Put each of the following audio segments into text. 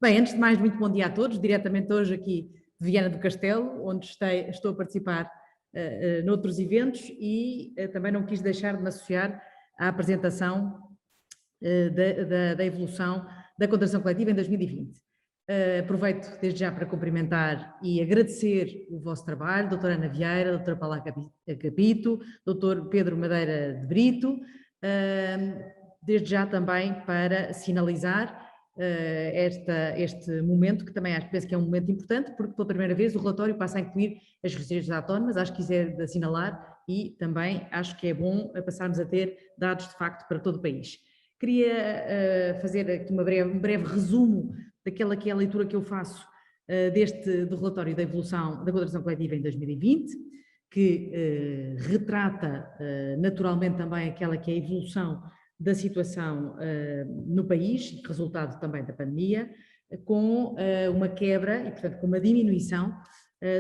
Bem, antes de mais, muito bom dia a todos, diretamente hoje aqui de Viana do Castelo, onde estou a participar noutros eventos e também não quis deixar de me associar à apresentação da evolução da contratação coletiva em 2020. Aproveito desde já para cumprimentar e agradecer o vosso trabalho, doutora Ana Vieira, doutora Paula Capito, doutor Pedro Madeira de Brito, desde já também para sinalizar este momento, que também penso que é um momento importante, porque pela primeira vez o relatório passa a incluir as regiões autónomas, acho que isso é de assinalar e também acho que é bom passarmos a ter dados de facto para todo o país. Queria fazer aqui um breve resumo daquela que é a leitura que eu faço do relatório da evolução da contratação coletiva em 2020, que retrata naturalmente também aquela que é a evolução da situação no país, resultado também da pandemia, com uma quebra e, portanto, com uma diminuição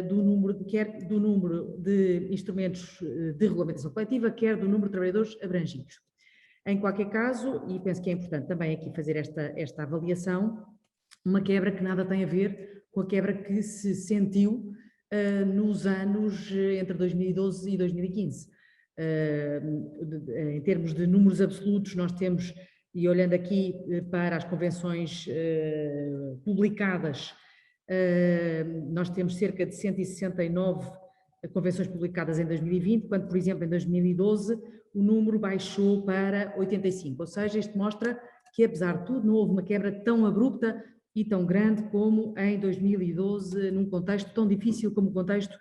do número de instrumentos de regulamentação coletiva, quer do número de trabalhadores abrangidos. Em qualquer caso, e penso que é importante também aqui fazer esta avaliação, uma quebra que nada tem a ver com a quebra que se sentiu nos anos entre 2012 e 2015. Em termos de números absolutos, nós temos, e olhando aqui para as convenções publicadas, nós temos cerca de 169 convenções publicadas em 2020, quando, por exemplo, em 2012 o número baixou para 85, ou seja, isto mostra que, apesar de tudo, não houve uma quebra tão abrupta e tão grande como em 2012, num contexto tão difícil como o contexto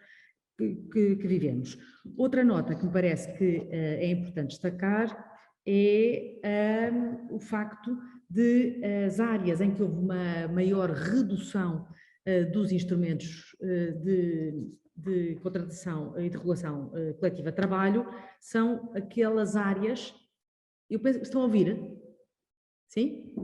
que vivemos. Outra nota que me parece que é importante destacar é o facto de as áreas em que houve uma maior redução dos instrumentos de contratação e de regulação coletiva de trabalho são aquelas áreas, eu penso, estão a ouvir? Sim?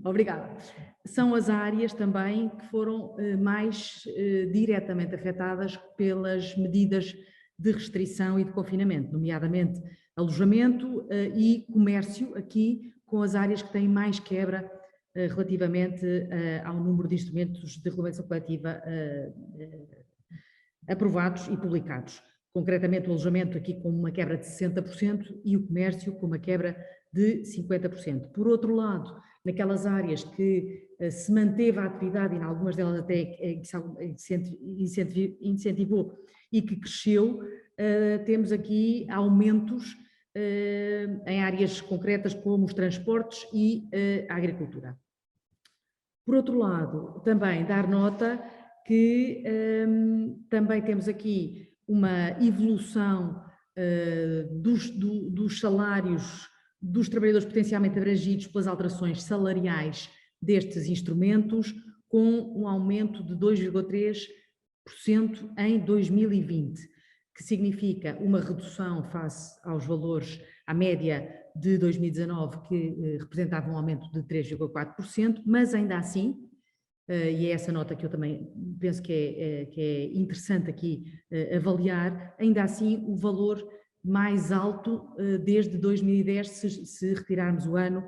Obrigada. São as áreas também que foram mais diretamente afetadas pelas medidas de restrição e de confinamento, nomeadamente alojamento e comércio, aqui com as áreas que têm mais quebra relativamente ao número de instrumentos de regulamentação coletiva aprovados e publicados. Concretamente o alojamento aqui com uma quebra de 60% e o comércio com uma quebra de 50%. Por outro lado, naquelas áreas que se manteve a atividade e em algumas delas até incentivou e que cresceu, temos aqui aumentos em áreas concretas como os transportes e a agricultura. Por outro lado, também dar nota que também temos aqui uma evolução dos salários dos trabalhadores potencialmente abrangidos pelas alterações salariais destes instrumentos, com um aumento de 2,3% em 2020, que significa uma redução face aos valores, à média de 2019, que representava um aumento de 3,4%, mas ainda assim, e é essa nota que eu também penso que é interessante aqui avaliar, ainda assim o valor mais alto desde 2010, se retirarmos o ano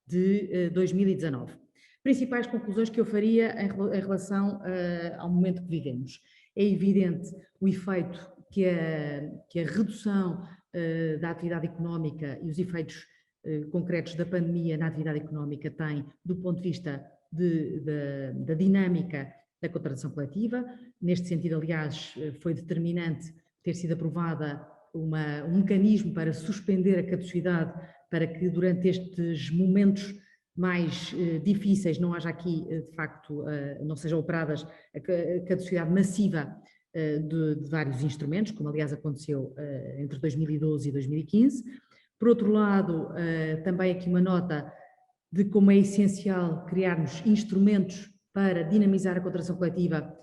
de 2019. Principais conclusões que eu faria em relação ao momento que vivemos. É evidente o efeito que a redução da atividade económica e os efeitos concretos da pandemia na atividade económica têm do ponto de vista da dinâmica da contratação coletiva. Neste sentido, aliás, foi determinante ter sido aprovada um mecanismo para suspender a caducidade, para que durante estes momentos mais difíceis não haja aqui, de facto, não sejam operadas a caducidade massiva de vários instrumentos, como aliás aconteceu entre 2012 e 2015. Por outro lado, também aqui uma nota de como é essencial criarmos instrumentos para dinamizar a contratação coletiva,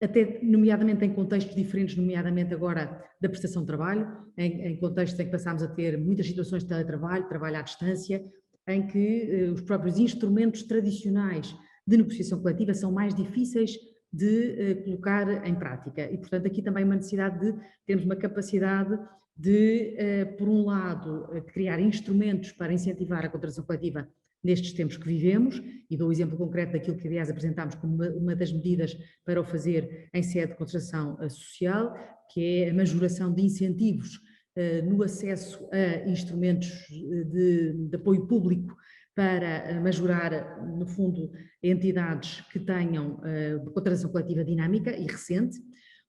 até nomeadamente em contextos diferentes, nomeadamente agora da prestação de trabalho, em contextos em que passámos a ter muitas situações de teletrabalho, trabalho à distância, em que os próprios instrumentos tradicionais de negociação coletiva são mais difíceis de colocar em prática. E, portanto, aqui também uma necessidade de termos uma capacidade de, por um lado, criar instrumentos para incentivar a contratação coletiva nestes tempos que vivemos, e dou o exemplo concreto daquilo que, aliás, apresentámos como uma das medidas para o fazer em sede de concertação social, que é a majoração de incentivos no acesso a instrumentos de apoio público para majorar, no fundo, entidades que tenham contratação coletiva dinâmica e recente.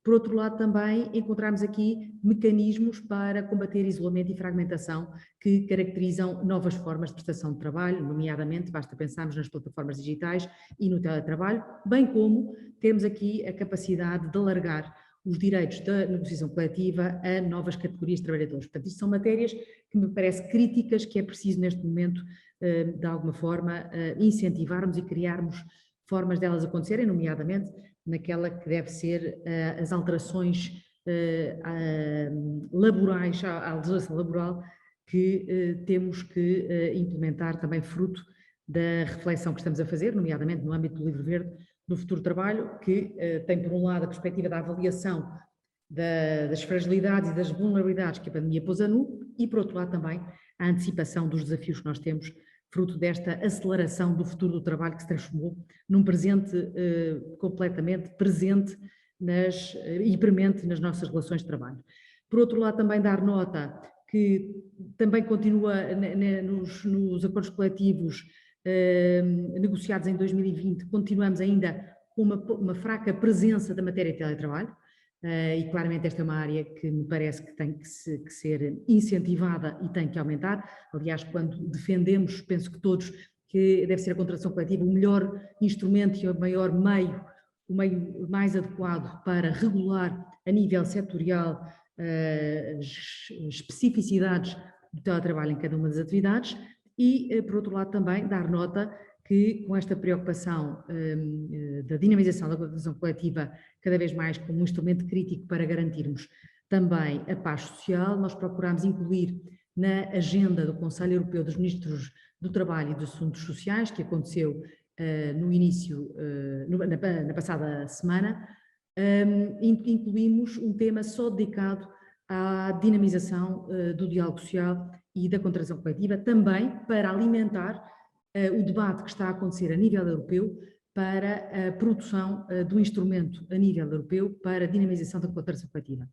Por outro lado, também encontramos aqui mecanismos para combater isolamento e fragmentação que caracterizam novas formas de prestação de trabalho, nomeadamente, basta pensarmos nas plataformas digitais e no teletrabalho, bem como temos aqui a capacidade de alargar os direitos da negociação coletiva a novas categorias de trabalhadores. Portanto, isto são matérias que me parecem críticas, que é preciso neste momento, de alguma forma, incentivarmos e criarmos formas delas acontecerem, nomeadamente naquela que deve ser as alterações laborais, à legislação laboral, que temos que implementar também fruto da reflexão que estamos a fazer, nomeadamente no âmbito do Livro Verde do Futuro Trabalho, que tem por um lado a perspectiva da avaliação das fragilidades e das vulnerabilidades que a pandemia pôs a nu, e por outro lado também a antecipação dos desafios que nós temos, fruto desta aceleração do futuro do trabalho que se transformou num presente completamente presente e premente nas nossas relações de trabalho. Por outro lado, também dar nota que também continua nos acordos coletivos negociados em 2020, continuamos ainda com uma fraca presença da matéria de teletrabalho, e claramente esta é uma área que me parece que tem que ser incentivada e tem que aumentar. Aliás, quando defendemos, penso que todos, que deve ser a contratação coletiva o melhor instrumento e o maior meio, o meio mais adequado para regular a nível setorial as especificidades do teletrabalho em cada uma das atividades e, por outro lado, também dar nota que com esta preocupação da dinamização da contratação coletiva cada vez mais como um instrumento crítico para garantirmos também a paz social, nós procuramos incluir na agenda do Conselho Europeu dos Ministros do Trabalho e dos Assuntos Sociais, que aconteceu no início, na passada semana, incluímos um tema só dedicado à dinamização do diálogo social e da contratação coletiva, também para alimentar o debate que está a acontecer a nível europeu para a produção do instrumento a nível europeu para a dinamização da contratação coletiva.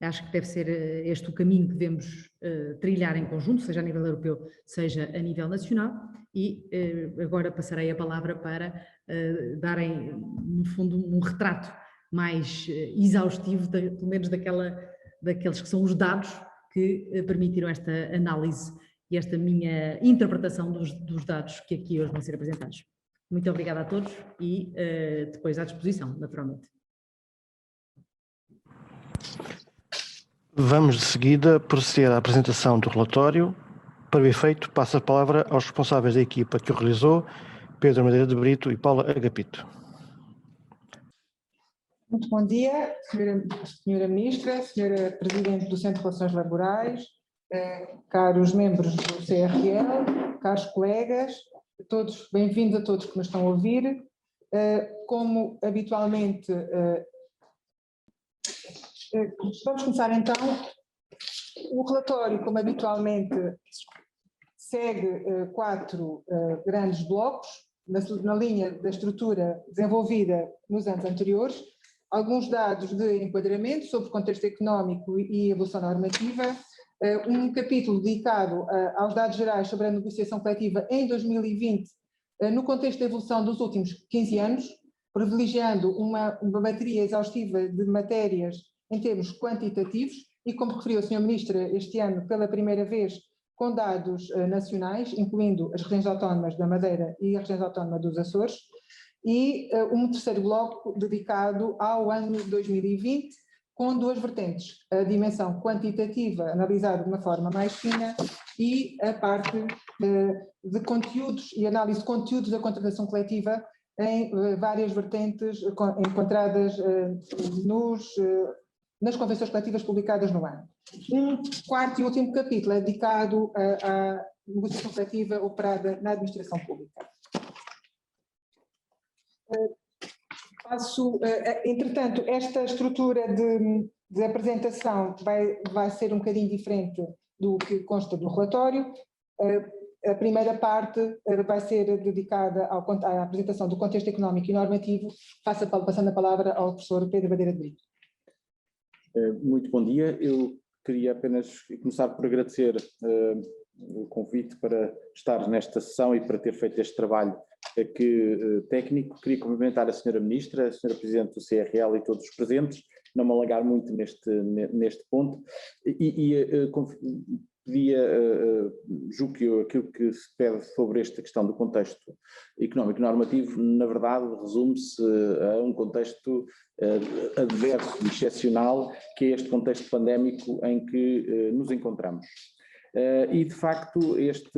Acho que deve ser este o caminho que devemos trilhar em conjunto, seja a nível europeu, seja a nível nacional, e agora passarei a palavra para darem, no fundo, um retrato mais exaustivo, pelo menos daqueles que são os dados que permitiram esta análise e esta minha interpretação dos dados que aqui hoje vão ser apresentados. Muito obrigada a todos e depois à disposição, naturalmente. Vamos de seguida proceder à apresentação do relatório. Para o efeito, passo a palavra aos responsáveis da equipa que o realizou, Pedro Madeira de Brito e Paula Agapito. Muito bom dia, senhora Ministra, senhora Presidente do Centro de Relações Laborais, caros membros do CRL, caros colegas, todos, bem-vindos a todos que nos estão a ouvir. Como habitualmente, vamos começar então. O relatório, como habitualmente, segue 4 grandes blocos, na linha da estrutura desenvolvida nos anos anteriores. Alguns dados de enquadramento sobre o contexto económico e evolução normativa, um capítulo dedicado aos dados gerais sobre a negociação coletiva em 2020, no contexto da evolução dos últimos 15 anos, privilegiando uma bateria exaustiva de matérias em termos quantitativos e, como referiu a Sra. Ministra, este ano, pela primeira vez, com dados nacionais, incluindo as regiões autónomas da Madeira e a região autónoma dos Açores, e um terceiro bloco dedicado ao ano 2020, com 2 vertentes, a dimensão quantitativa, analisada de uma forma mais fina, e a parte de conteúdos e análise de conteúdos da contratação coletiva em várias vertentes encontradas nas convenções coletivas publicadas no ano. Um quarto e último capítulo é dedicado à negociação coletiva operada na administração pública. Entretanto, esta estrutura de apresentação vai ser um bocadinho diferente do que consta do relatório. A primeira parte vai ser dedicada à apresentação do contexto económico e normativo, passando a palavra ao professor Pedro Madeira de Brito. Muito bom dia. Eu queria apenas começar por agradecer o convite para estar nesta sessão e para ter feito este trabalho aqui técnico. Queria cumprimentar a Sra. Ministra, a Sra. Presidente do CRL e todos os presentes, não me alargar muito neste ponto, pedia, julgo que aquilo que se pede sobre esta questão do contexto económico normativo, na verdade, resume-se a um contexto adverso e excepcional, que é este contexto pandémico em que nos encontramos. E, de facto, este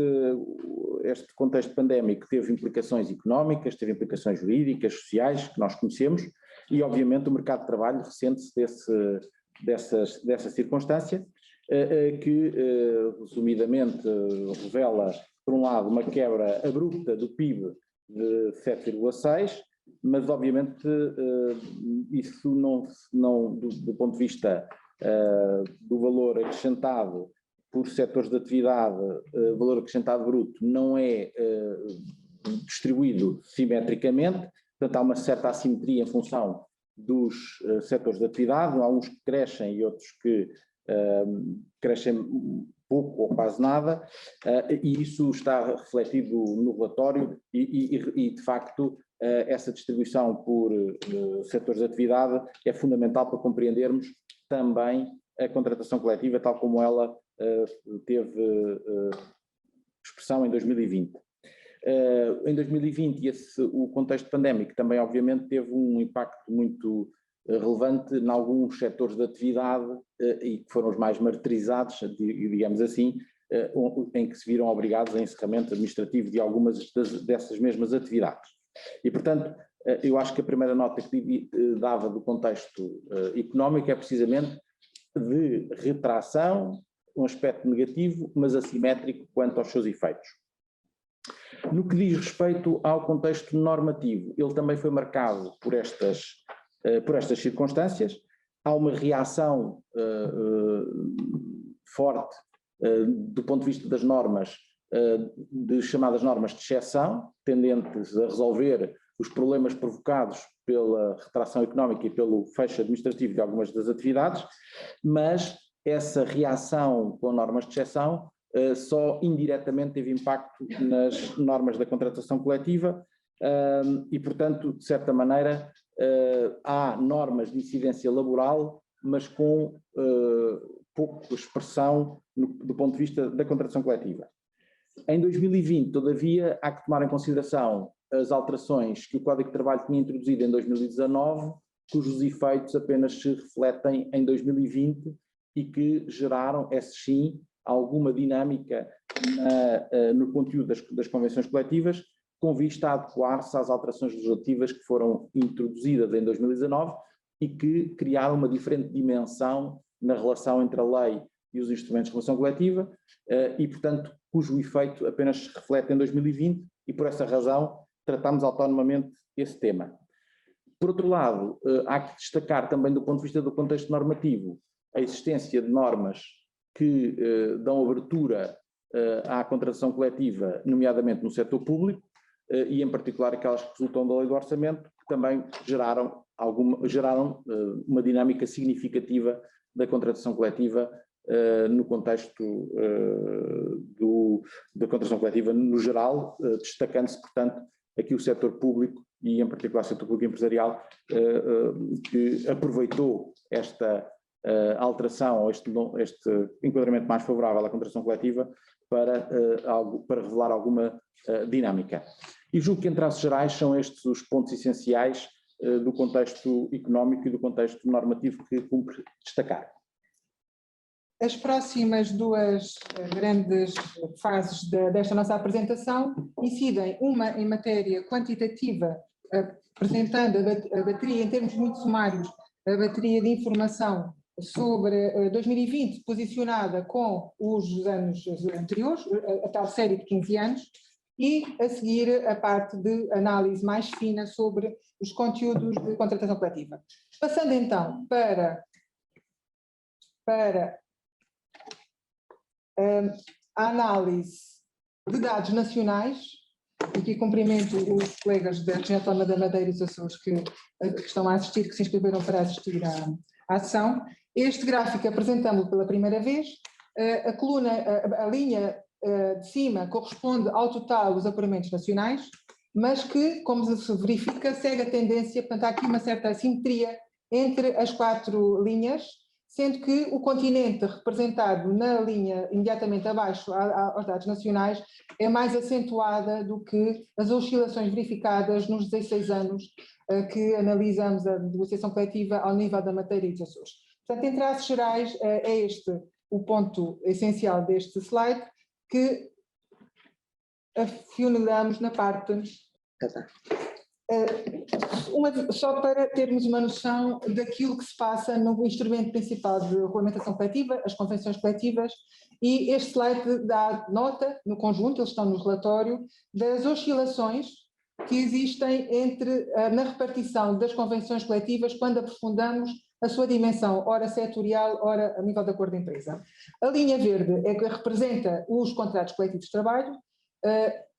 contexto pandémico teve implicações económicas, teve implicações jurídicas, sociais, que nós conhecemos, e, obviamente, o mercado de trabalho ressente-se dessa circunstância, que, resumidamente, revela, por um lado, uma quebra abrupta do PIB de 7,6%, mas, obviamente, isso não do ponto de vista do valor acrescentado por setores de atividade, valor acrescentado bruto, não é distribuído simetricamente, portanto há uma certa assimetria em função dos setores de atividade, há uns que crescem e outros que crescem pouco ou quase nada, e isso está refletido no relatório e de facto, essa distribuição por setores de atividade é fundamental para compreendermos também a contratação coletiva tal como ela teve expressão em 2020. Em 2020 o contexto pandémico também obviamente teve um impacto muito relevante em alguns setores de atividade e que foram os mais martirizados, digamos assim, em que se viram obrigados a encerramento administrativo de algumas dessas mesmas atividades. E, portanto, eu acho que a primeira nota que dava do contexto económico é precisamente de retração, um aspecto negativo, mas assimétrico quanto aos seus efeitos. No que diz respeito ao contexto normativo, ele também foi marcado por estas circunstâncias. Há uma reação forte do ponto de vista das normas, de chamadas normas de exceção, tendentes a resolver os problemas provocados pela retração económica e pelo fecho administrativo de algumas das atividades, mas essa reação com normas de exceção só indiretamente teve impacto nas normas da contratação coletiva e, portanto, de certa maneira, há normas de incidência laboral, mas com pouca expressão do ponto de vista da contratação coletiva. Em 2020, todavia, há que tomar em consideração as alterações que o Código de Trabalho tinha introduzido em 2019, cujos efeitos apenas se refletem em 2020 e que geraram, essas sim, alguma dinâmica no conteúdo das convenções coletivas, com vista a adequar-se às alterações legislativas que foram introduzidas em 2019 e que criaram uma diferente dimensão na relação entre a lei e os instrumentos de regulação coletiva e, portanto, cujo efeito apenas se reflete em 2020 e, por essa razão, tratamos autonomamente esse tema. Por outro lado, há que destacar também do ponto de vista do contexto normativo a existência de normas que dão abertura à contratação coletiva, nomeadamente no setor público, e em particular aquelas que resultam da lei do orçamento, que também geraram uma dinâmica significativa da contratação coletiva no contexto da contratação coletiva no geral, destacando-se, portanto, aqui o setor público e em particular o setor público empresarial, que aproveitou esta alteração ou este enquadramento mais favorável à contratação coletiva para revelar alguma dinâmica. E julgo que em traços gerais são estes os pontos essenciais do contexto económico e do contexto normativo que cumpre destacar. As próximas duas grandes fases desta nossa apresentação incidem, uma em matéria quantitativa, apresentando a bateria, em termos muito sumários, a bateria de informação sobre 2020, posicionada com os anos anteriores, a tal série de 15 anos, e a seguir a parte de análise mais fina sobre os conteúdos de contratação coletiva. Passando então para a análise de dados nacionais, aqui cumprimento os colegas da Região Autónoma da Madeira e dos Açores que estão a assistir, que se inscreveram para assistir à sessão. Este gráfico apresentamos pela primeira vez. A linha de cima corresponde ao total dos apuramentos nacionais, mas que, como se verifica, segue a tendência, portanto há aqui uma certa assimetria entre as 4 linhas, sendo que o continente representado na linha imediatamente abaixo aos dados nacionais é mais acentuada do que as oscilações verificadas nos 16 anos que analisamos a negociação coletiva ao nível da matéria e dos Açores. Portanto, em traços gerais, é este o ponto essencial deste slide, que afunilamos na parte... só para termos uma noção daquilo que se passa no instrumento principal de regulamentação coletiva, as convenções coletivas, e este slide dá nota, no conjunto, eles estão no relatório, das oscilações que existem na repartição das convenções coletivas quando aprofundamos a sua dimensão, ora setorial, ora a nível de acordo de empresa. A linha verde é que representa os contratos coletivos de trabalho,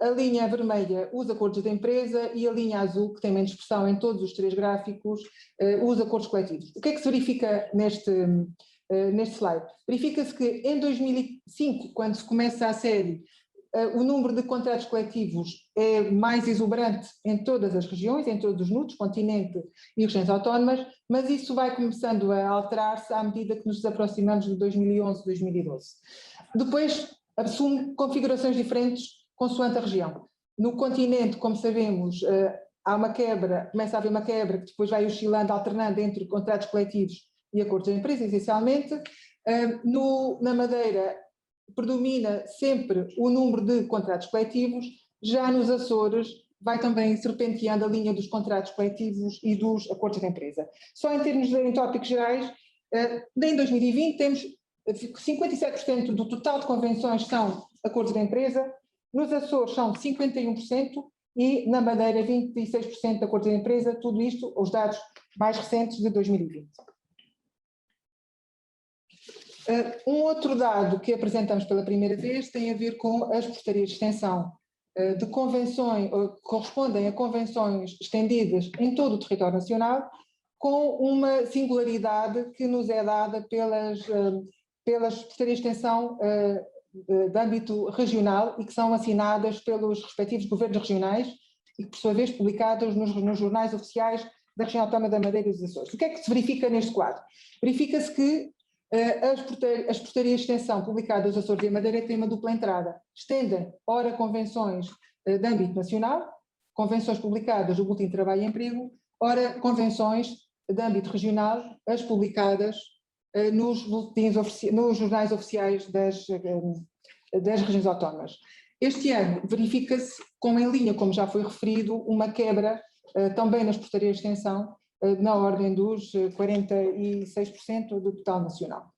a linha vermelha, os acordos de empresa, e a linha azul, que tem menos expressão em todos os 3 gráficos, os acordos coletivos. O que é que se verifica neste slide? Verifica-se que em 2005, quando se começa a série, o número de contratos coletivos é mais exuberante em todas as regiões, em todos os NUTs, continente e regiões autónomas, mas isso vai começando a alterar-se à medida que nos aproximamos de 2011, 2012. Depois assume configurações diferentes consoante a região. No continente, como sabemos, há uma quebra, começa a haver uma quebra que depois vai oscilando, alternando entre contratos coletivos e acordos de empresa, essencialmente. Na Madeira, predomina sempre o número de contratos coletivos, já nos Açores vai também serpenteando a linha dos contratos coletivos e dos acordos de empresa. Só em tópicos gerais, em 2020 temos 57% do total de convenções são acordos de empresa, nos Açores são 51% e na Madeira 26% de acordos de empresa, tudo isto os dados mais recentes de 2020. Um outro dado que apresentamos pela primeira vez tem a ver com as portarias de extensão de convenções, correspondem a convenções estendidas em todo o território nacional, com uma singularidade que nos é dada pelas portarias de extensão de âmbito regional e que são assinadas pelos respectivos governos regionais e que, por sua vez, publicadas nos jornais oficiais da Região Autónoma da Madeira e dos Açores. O que é que se verifica neste quadro? Verifica-se que as portarias de extensão publicadas nos Açores e a Madeira têm uma dupla entrada. Estendem, ora, convenções de âmbito nacional, convenções publicadas no Boletim de Trabalho e Emprego, ora, convenções de âmbito regional, as publicadas nos jornais oficiais das regiões autónomas. Este ano verifica-se, em linha, como já foi referido, uma quebra também nas portarias de extensão, na ordem dos 46% do total nacional.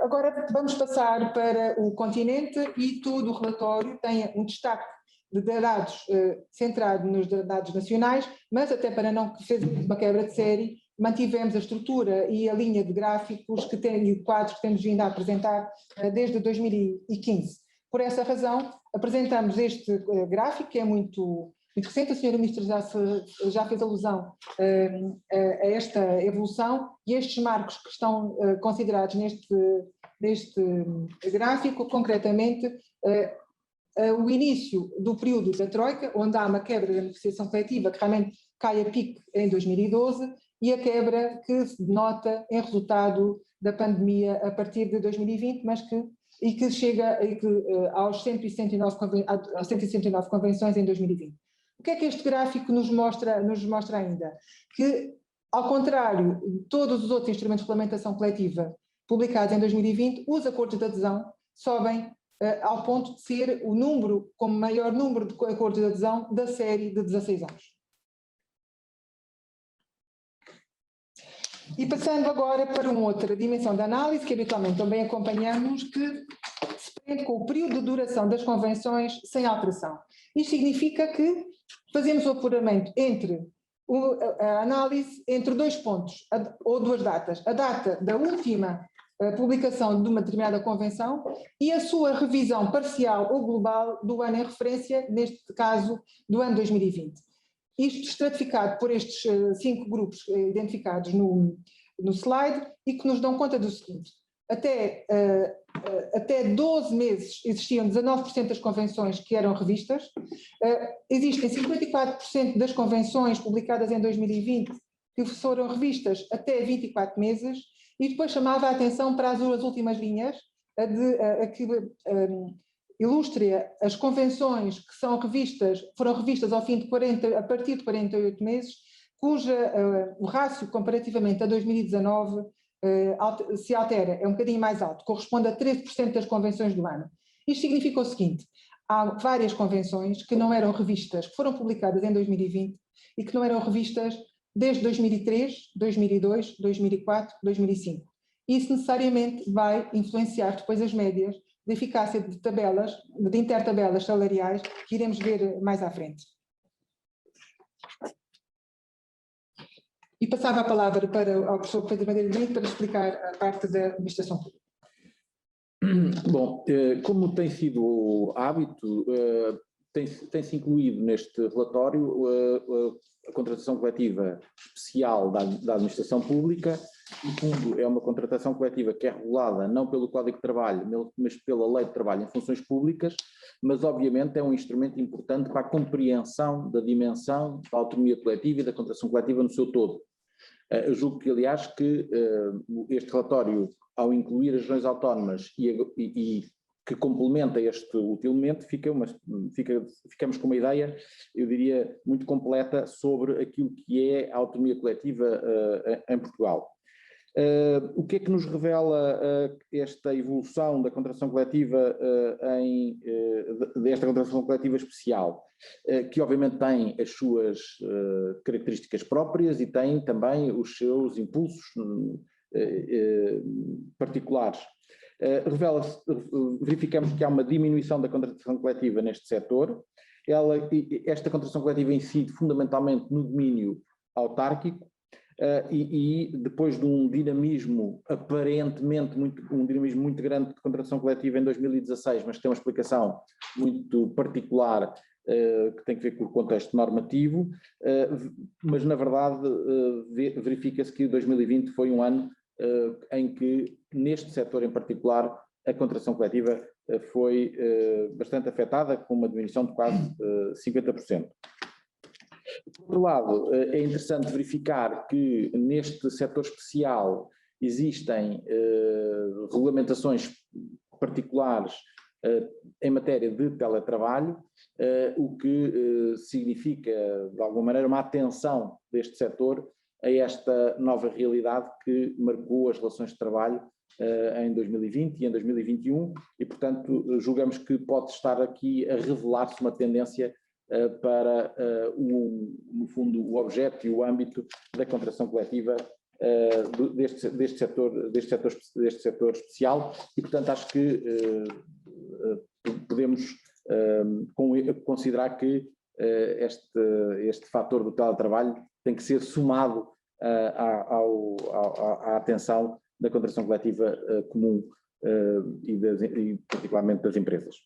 Agora vamos passar para o continente e todo o relatório tem um destaque de dados centrado nos dados nacionais, mas até para não fazer uma quebra de série, mantivemos a estrutura e a linha de gráficos e quadros que temos vindo a apresentar desde 2015. Por essa razão, apresentamos este gráfico, que é muito recente. A senhora Ministra já fez alusão a esta evolução, e estes marcos que estão considerados neste gráfico, concretamente, o início do período da Troika, onde há uma quebra da negociação coletiva que realmente cai a pique em 2012, e a quebra que se denota em resultado da pandemia a partir de 2020, que chega aos 169 convenções em 2020. O que é que este gráfico nos mostra ainda? Que, ao contrário de todos os outros instrumentos de regulamentação coletiva publicados em 2020, os acordos de adesão sobem ao ponto de ser como maior número de acordos de adesão da série de 16 anos. E passando agora para uma outra dimensão da análise, que habitualmente também acompanhamos, que se prende com o período de duração das convenções sem alteração. Isto significa que fazemos o apuramento a análise entre 2 pontos, ou 2 datas. A data da última a publicação de uma determinada convenção e a sua revisão parcial ou global do ano em referência, neste caso do ano 2020. Isto estratificado por estes 5 grupos identificados no slide e que nos dão conta do seguinte: até 12 meses existiam 19% das convenções que eram revistas, existem 54% das convenções publicadas em 2020 que foram revistas até 24 meses, e depois chamava a atenção para as 2 últimas linhas, que ilustra as convenções que foram revistas ao fim de a partir de 48 meses, o rácio comparativamente a 2019 se altera, é um bocadinho mais alto, corresponde a 13% das convenções do ano. Isto significa o seguinte: há várias convenções que não eram revistas, que foram publicadas em 2020 e que não eram revistas desde 2003, 2002, 2004, 2005. Isso necessariamente vai influenciar depois as médias de eficácia de tabelas, de intertabelas salariais, que iremos ver mais à frente. E passava a palavra ao professor Pedro Madeira de Brito para explicar a parte da administração pública. Bom, como tem sido o hábito, tem-se incluído neste relatório a contratação coletiva especial da administração pública. No fundo, é uma contratação coletiva que é regulada não pelo Código de Trabalho, mas pela Lei de Trabalho em Funções Públicas, mas obviamente é um instrumento importante para a compreensão da dimensão da autonomia coletiva e da contratação coletiva no seu todo. Eu julgo que, aliás, que este relatório, ao incluir as regiões autónomas e que complementa este utilmente, ficamos com uma ideia, eu diria, muito completa sobre aquilo que é a autonomia coletiva em Portugal. O que é que nos revela esta evolução da contratação coletiva, desta contratação coletiva especial? Que obviamente tem as suas características próprias e tem também os seus impulsos particulares. Verificamos que há uma diminuição da contratação coletiva neste setor. Esta contratação coletiva incide fundamentalmente no domínio autárquico, e depois de um dinamismo aparentemente muito grande de contratação coletiva em 2016, mas que tem uma explicação muito particular que tem a ver com o contexto normativo, mas na verdade verifica-se que 2020 foi um ano em que neste setor em particular a contratação coletiva foi bastante afetada, com uma diminuição de quase 50%. Por outro lado, é interessante verificar que neste setor especial existem regulamentações particulares em matéria de teletrabalho, o que significa, de alguma maneira, uma atenção deste setor a esta nova realidade que marcou as relações de trabalho em 2020 e em 2021 e, portanto, julgamos que pode estar aqui a revelar-se uma tendência para, no fundo, o objeto e o âmbito da contratação coletiva deste setor especial e, portanto, acho que podemos considerar que este fator do teletrabalho tem que ser somado à atenção da contratação coletiva comum e particularmente das empresas.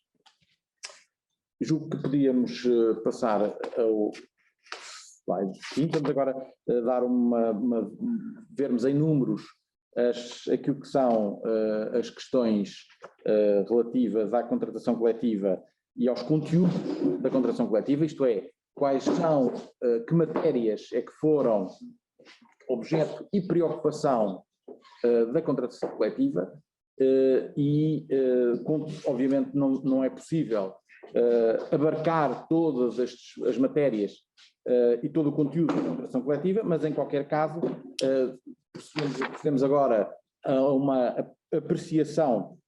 Julgo que podíamos passar ao slide 5. Vamos agora dar vermos em números aquilo que são as questões relativas à contratação coletiva e aos conteúdos da contratação coletiva, isto é, quais são, que matérias é que foram objeto e preocupação da contratação coletiva obviamente não é possível abarcar todas as matérias e todo o conteúdo da contratação coletiva, mas em qualquer caso procedemos agora a uma apreciação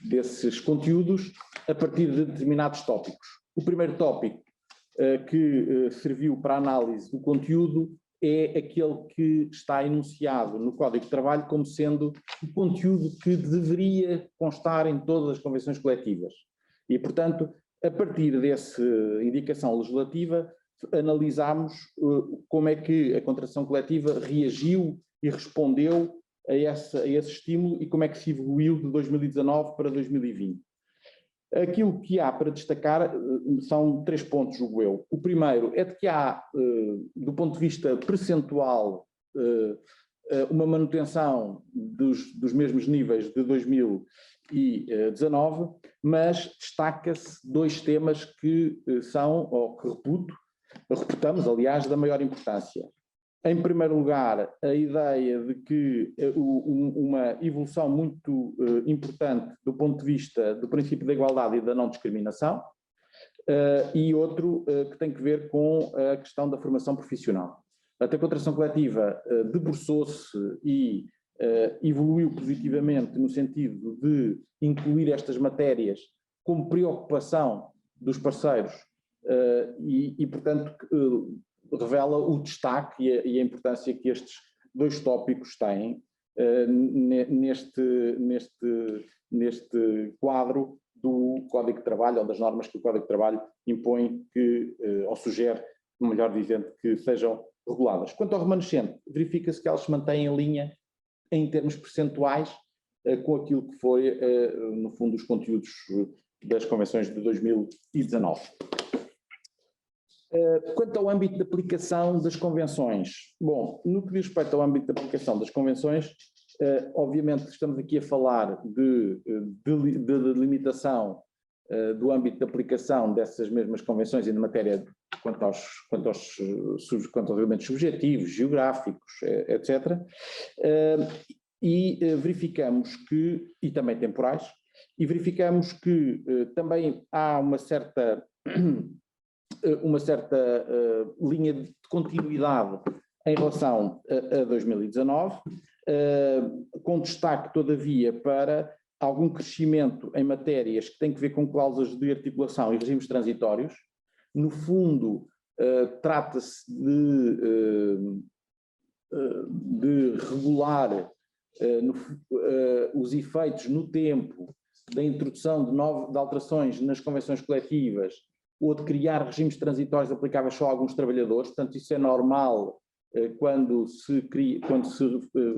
desses conteúdos a partir de determinados tópicos. O primeiro tópico que serviu para a análise do conteúdo é aquele que está enunciado no Código de Trabalho como sendo o conteúdo que deveria constar em todas as convenções coletivas. E, portanto, a partir dessa indicação legislativa, analisámos como é que a contratação coletiva reagiu e respondeu a esse estímulo e como é que se evoluiu de 2019 para 2020. Aquilo que há para destacar são 3 pontos, julgo eu. O primeiro é de que há, do ponto de vista percentual, uma manutenção dos mesmos níveis de 2019, mas destaca-se 2 temas que são, ou que reputamos, aliás, da maior importância. Em primeiro lugar, a ideia de que uma evolução muito importante do ponto de vista do princípio da igualdade e da não discriminação, e outro que tem que ver com a questão da formação profissional. A contratação coletiva debruçou-se e evoluiu positivamente no sentido de incluir estas matérias como preocupação dos parceiros e portanto, revela o destaque e a importância que estes 2 tópicos têm neste quadro do Código de Trabalho, ou das normas que o Código de Trabalho impõe ou sugere, melhor dizendo, que sejam reguladas. Quanto ao remanescente, verifica-se que elas se mantêm em linha, em termos percentuais, com aquilo que foi, no fundo, os conteúdos das convenções de 2019. Quanto ao âmbito de aplicação das convenções, bom, no que diz respeito ao âmbito de aplicação das convenções, obviamente estamos aqui a falar de limitação do âmbito de aplicação dessas mesmas convenções e na matéria quanto aos elementos subjetivos, geográficos, etc. E verificamos que, e também temporais, e verificamos que também há uma certa linha de continuidade em relação a 2019, com destaque, todavia, para algum crescimento em matérias que têm que ver com cláusulas de articulação e regimes transitórios. No fundo, trata-se de regular os efeitos no tempo da introdução de alterações nas convenções coletivas ou de criar regimes transitórios aplicáveis só a alguns trabalhadores. Portanto, isso é normal quando se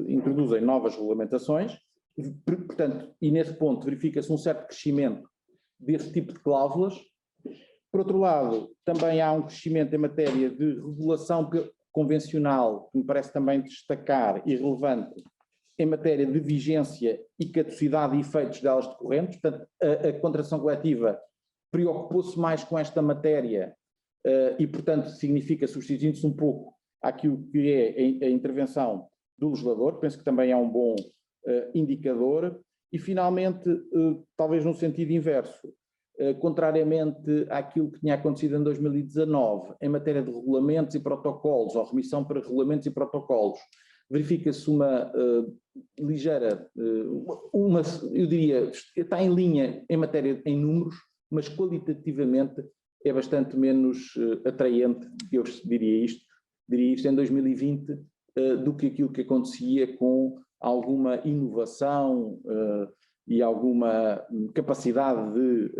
introduzem novas regulamentações. Portanto, e nesse ponto verifica-se um certo crescimento desse tipo de cláusulas. Por outro lado, também há um crescimento em matéria de regulação convencional, que me parece também destacar e relevante, em matéria de vigência e caducidade e efeitos delas decorrentes. Portanto, a contratação coletiva preocupou-se mais com esta matéria e, portanto, significa, substituindo-se um pouco àquilo que é a intervenção do legislador. Penso que também é um bom indicador. E, finalmente, talvez no sentido inverso, contrariamente àquilo que tinha acontecido em 2019, em matéria de regulamentos e protocolos, ou remissão para regulamentos e protocolos, verifica-se uma ligeira, eu diria, está em linha em matéria, em números, mas qualitativamente é bastante menos atraente, eu diria isto em 2020, do que aquilo que acontecia com alguma inovação e alguma capacidade de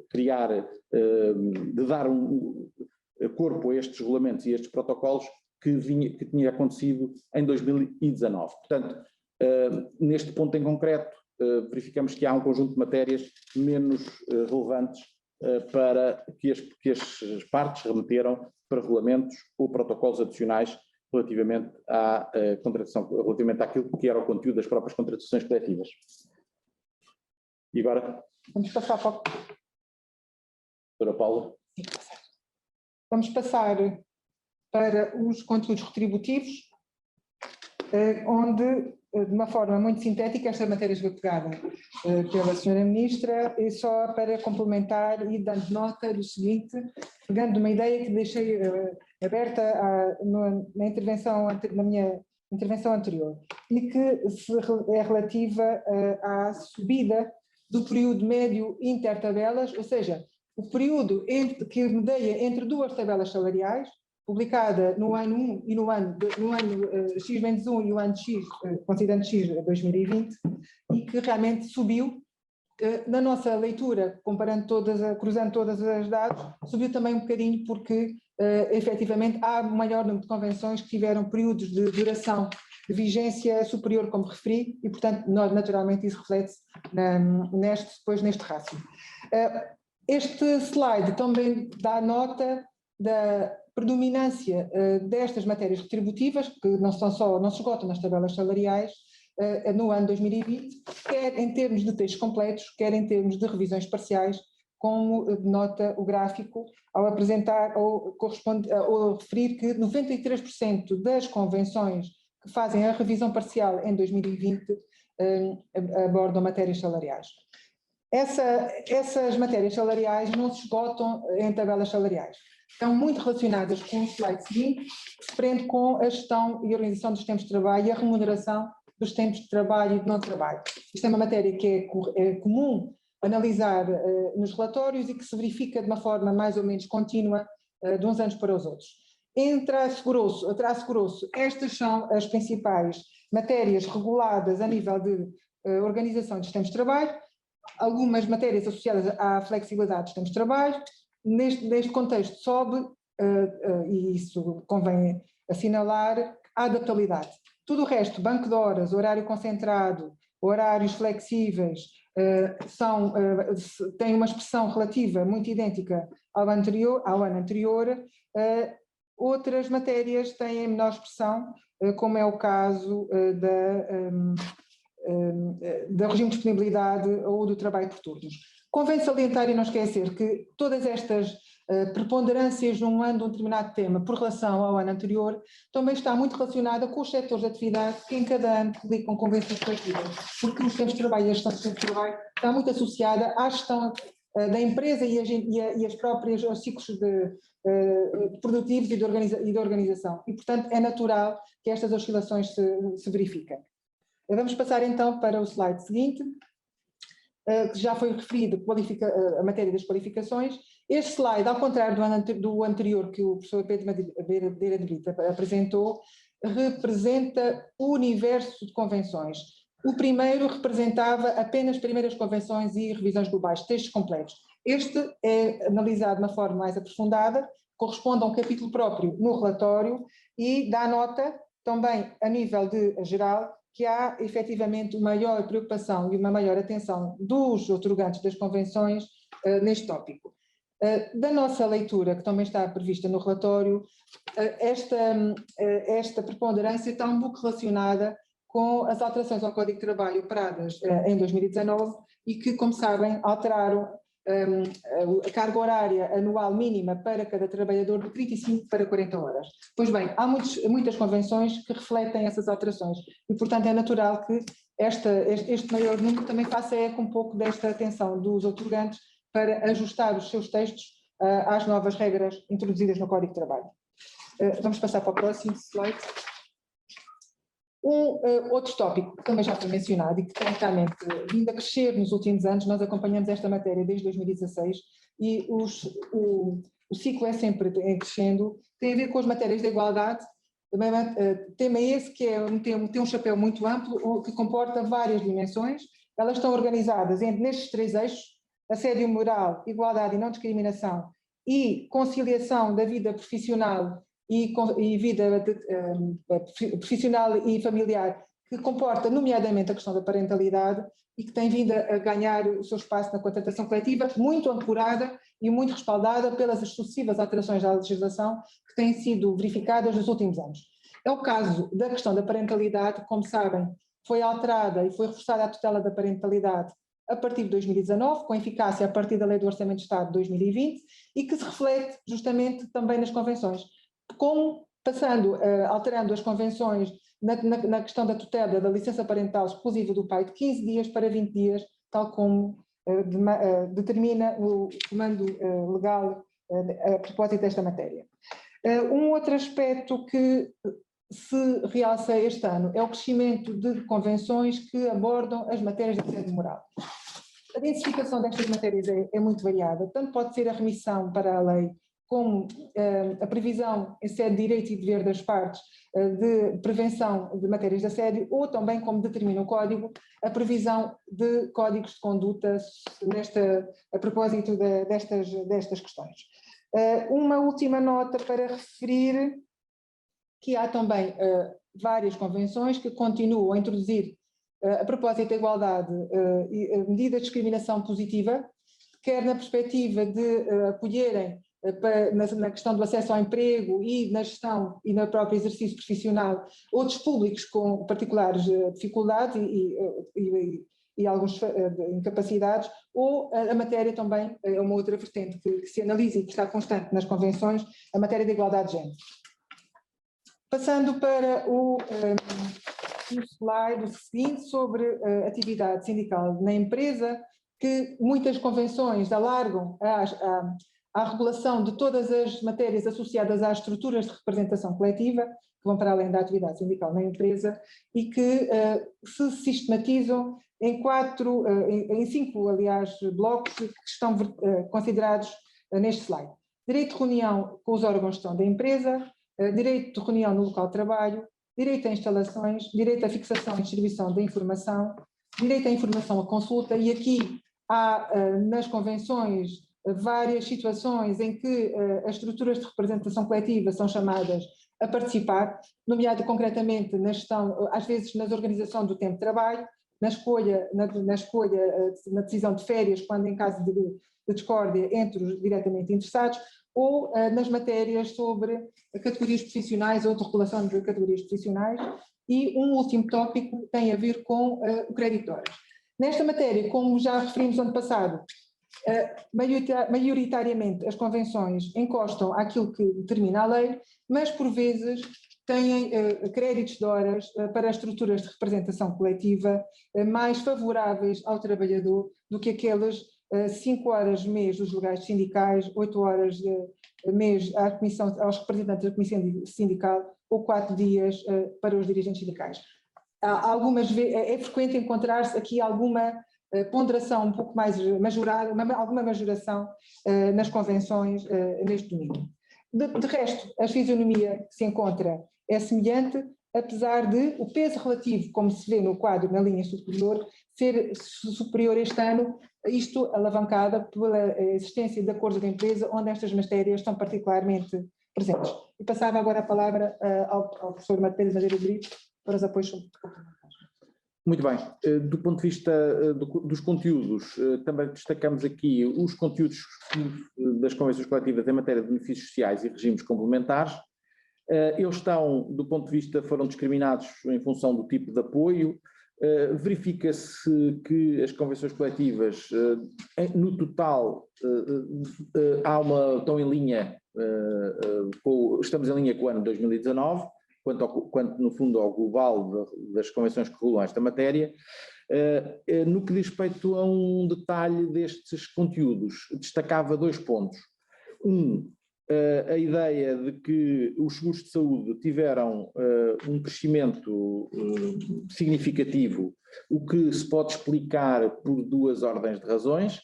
criar, de dar um corpo a estes regulamentos e estes protocolos que tinha acontecido em 2019. Portanto, neste ponto em concreto, verificamos que há um conjunto de matérias menos relevantes para que as partes remeteram para regulamentos ou protocolos adicionais relativamente à contratação, relativamente àquilo que era o conteúdo das próprias contratações coletivas. E agora? Vamos passar para a Doutora Paula. Vamos passar para os conteúdos retributivos, onde, de uma forma muito sintética, esta matéria foi pegada pela Sra. Ministra, e só para complementar e dando nota do seguinte, pegando uma ideia que deixei aberta na minha intervenção anterior, e que é relativa à subida do período médio intertabelas, ou seja, o período que medeia entre duas tabelas salariais, publicada no ano 1 e no ano X-1 e o ano X, considerando X 2020, e que realmente subiu. Na nossa leitura, cruzando todas as dados, subiu também um bocadinho porque, efetivamente, há um maior número de convenções que tiveram períodos de duração de vigência superior, como referi, e, portanto, naturalmente isso reflete-se depois neste rácio. Este slide também dá nota da predominância destas matérias retributivas, que não se esgotam nas tabelas salariais, no ano 2020, quer em termos de textos completos, quer em termos de revisões parciais, como denota o gráfico, ao apresentar ou referir que 93% das convenções que fazem a revisão parcial em 2020 abordam matérias salariais. Essas matérias salariais não se esgotam em tabelas salariais. Estão muito relacionadas com o slide seguinte, que se prende com a gestão e organização dos tempos de trabalho e a remuneração dos tempos de trabalho e de não trabalho. Isto é uma matéria que é comum analisar nos relatórios e que se verifica de uma forma mais ou menos contínua de uns anos para os outros. Em traço grosso, estas são as principais matérias reguladas a nível de organização dos tempos de trabalho, algumas matérias associadas à flexibilidade dos tempos de trabalho. Neste contexto sobe, e isso convém assinalar, a adaptabilidade. Tudo o resto, banco de horas, horário concentrado, horários flexíveis, têm uma expressão relativa muito idêntica ao ano anterior. Outras matérias têm menor expressão, como é o caso do regime de disponibilidade ou do trabalho por turnos. Convém salientar e não esquecer que todas estas preponderâncias num ano de um determinado tema por relação ao ano anterior também está muito relacionada com os setores de atividade que em cada ano publicam convenções coletivas, porque os tempos de trabalho e a gestão dos tempos de trabalho está muito associada à gestão da empresa e as próprias os ciclos produtivos e de organização. E, portanto, é natural que estas oscilações se verifiquem. Vamos passar então para o slide seguinte, que já foi referido, a matéria das qualificações. Este slide, ao contrário do anterior que o professor Pedro Madeira de Brito apresentou, representa o universo de convenções. O primeiro representava apenas primeiras convenções e revisões globais, textos completos. Este é analisado de uma forma mais aprofundada, corresponde a um capítulo próprio no relatório e dá nota também a nível geral que há efetivamente uma maior preocupação e uma maior atenção dos outorgantes das convenções neste tópico. Da nossa leitura, que também está prevista no relatório, esta preponderância está um pouco relacionada com as alterações ao Código de Trabalho operadas em 2019 e que, como sabem, alteraram a carga horária anual mínima para cada trabalhador de 35 para 40 horas. Pois bem, há muitas convenções que refletem essas alterações e, portanto, é natural que este maior número também faça eco um pouco desta atenção dos outorgantes para ajustar os seus textos às novas regras introduzidas no Código de Trabalho. Vamos passar para o próximo slide. Outro tópico que também já foi mencionado e que tem realmente vindo a crescer nos últimos anos, nós acompanhamos esta matéria desde 2016 e o ciclo é sempre crescendo, tem a ver com as matérias de igualdade, tema esse que tem um chapéu muito amplo, que comporta várias dimensões. Elas estão organizadas nestes três eixos: assédio moral, igualdade e não discriminação e conciliação da vida profissional e vida profissional e familiar, que comporta nomeadamente a questão da parentalidade e que tem vindo a ganhar o seu espaço na contratação coletiva, muito ancorada e muito respaldada pelas sucessivas alterações da legislação que têm sido verificadas nos últimos anos. É o caso da questão da parentalidade. Como sabem, foi alterada e foi reforçada a tutela da parentalidade a partir de 2019, com eficácia a partir da Lei do Orçamento de Estado de 2020 e que se reflete justamente também nas convenções. Alterando as convenções na questão da tutela da licença parental exclusiva do pai de 15 dias para 20 dias, tal como determina o comando legal a propósito desta matéria. Um outro aspecto que se realça este ano é o crescimento de convenções que abordam as matérias de assédio moral. A densificação destas matérias é muito variada, tanto pode ser a remissão para a lei, como a previsão em sede de direito e dever das partes de prevenção de matérias de assédio, ou também, como determina o Código, a previsão de códigos de conduta a propósito destas questões. Uma última nota para referir que há também várias convenções que continuam a introduzir, a propósito da igualdade, medidas de discriminação positiva, quer na perspectiva de acolherem na questão do acesso ao emprego e na gestão e no próprio exercício profissional outros públicos com particulares dificuldades e algumas incapacidades, ou a matéria também, é uma outra vertente que se analisa e que está constante nas convenções, a matéria da igualdade de género. Passando para o slide seguinte sobre atividade sindical na empresa, que muitas convenções alargam à regulação de todas as matérias associadas às estruturas de representação coletiva, que vão para além da atividade sindical na empresa, e que se sistematizam em cinco, aliás, blocos que estão considerados neste slide. Direito de reunião com os órgãos de gestão da empresa, direito de reunião no local de trabalho, direito a instalações, direito à fixação e distribuição da informação, direito à informação à consulta, e aqui há nas convenções várias situações em que as estruturas de representação coletiva são chamadas a participar, nomeado concretamente na gestão, às vezes na organização do tempo de trabalho, na decisão de férias, quando em caso de discórdia entre os diretamente interessados, ou nas matérias sobre categorias profissionais ou de regulação de categorias profissionais. E um último tópico tem a ver com o creditório. Nesta matéria, como já referimos ano passado, maioritariamente as convenções encostam àquilo que determina a lei, mas por vezes têm créditos de horas para as estruturas de representação coletiva mais favoráveis ao trabalhador do que aquelas 5 horas mês dos legais sindicais, 8 horas mês aos representantes da comissão sindical ou 4 dias para os dirigentes sindicais. É frequente encontrar-se aqui alguma ponderação um pouco mais majorada, alguma majoração nas convenções neste domínio. De resto, a fisionomia que se encontra é semelhante, apesar de o peso relativo, como se vê no quadro na linha superior, ser superior este ano, isto alavancada pela existência de acordos da empresa, onde estas matérias estão particularmente presentes. E passava agora a palavra ao professor Pedro Madeira de Brito para os apoios complementares. Muito bem. Do ponto de vista dos conteúdos, também destacamos aqui os conteúdos das convenções coletivas em matéria de benefícios sociais e regimes complementares. Eles foram discriminados em função do tipo de apoio. Verifica-se que as convenções coletivas, no total, estão em linha, estamos em linha com o ano 2019, quanto no fundo ao global das convenções que regulam esta matéria. No que diz respeito a um detalhe destes conteúdos, destacava 2 pontos. A ideia de que os seguros de saúde tiveram um crescimento significativo, o que se pode explicar por 2 ordens de razões: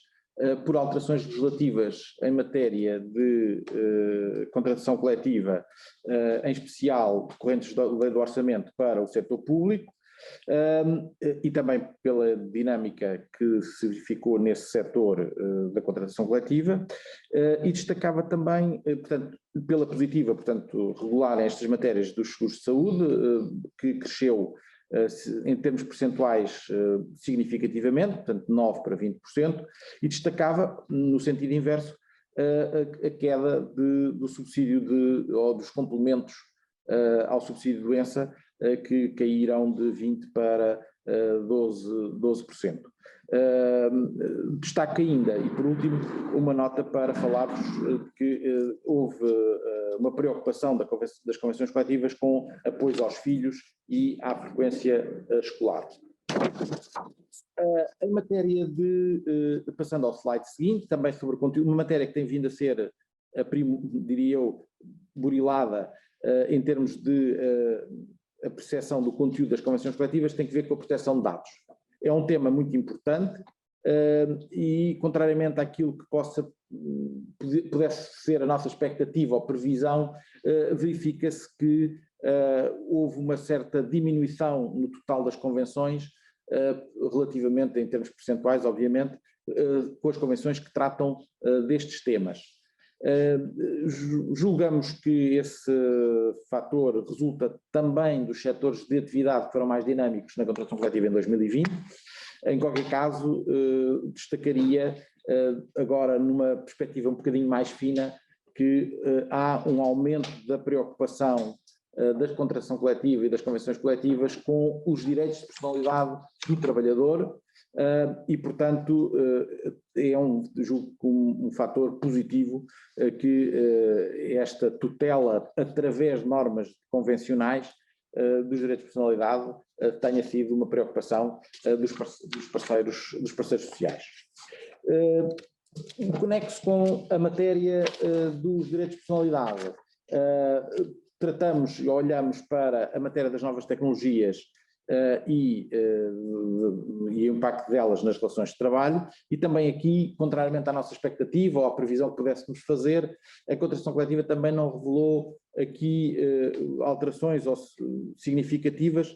por alterações legislativas em matéria de contratação coletiva, em especial decorrentes da lei do orçamento para o setor público, e também pela dinâmica que se verificou nesse setor da contratação coletiva, e destacava também, portanto, pela positiva, portanto, regularem estas matérias dos seguros de saúde, que cresceu em termos percentuais significativamente, portanto 9 para 20%, e destacava, no sentido inverso, a queda do subsídio ou dos complementos ao subsídio de doença, que caíram de 20% para 12%. Destaco ainda, e por último, uma nota para falar-vos que houve uma preocupação das convenções coletivas com apoio aos filhos e à frequência escolar. Em matéria passando ao slide seguinte, também sobre conteúdo, uma matéria que tem vindo a ser, diria eu, burilada em termos de a percepção do conteúdo das convenções coletivas, tem que ver com a proteção de dados. É um tema muito importante e, contrariamente àquilo que pudesse ser a nossa expectativa ou previsão, verifica-se que houve uma certa diminuição no total das convenções, relativamente, em termos percentuais, obviamente, com as convenções que tratam destes temas. Julgamos que esse fator resulta também dos setores de atividade que foram mais dinâmicos na contratação coletiva em 2020. Em qualquer caso, destacaria agora numa perspectiva um bocadinho mais fina que há um aumento da preocupação da contratação coletiva e das convenções coletivas com os direitos de personalidade do trabalhador e, portanto, julgo um fator positivo que esta tutela através de normas convencionais dos direitos de personalidade tenha sido uma preocupação dos parceiros sociais. Conexo com a matéria dos direitos de personalidade. Tratamos e olhamos para a matéria das novas tecnologias e o impacto delas nas relações de trabalho, e também aqui, contrariamente à nossa expectativa ou à previsão que pudéssemos fazer, a contratação coletiva também não revelou aqui alterações significativas,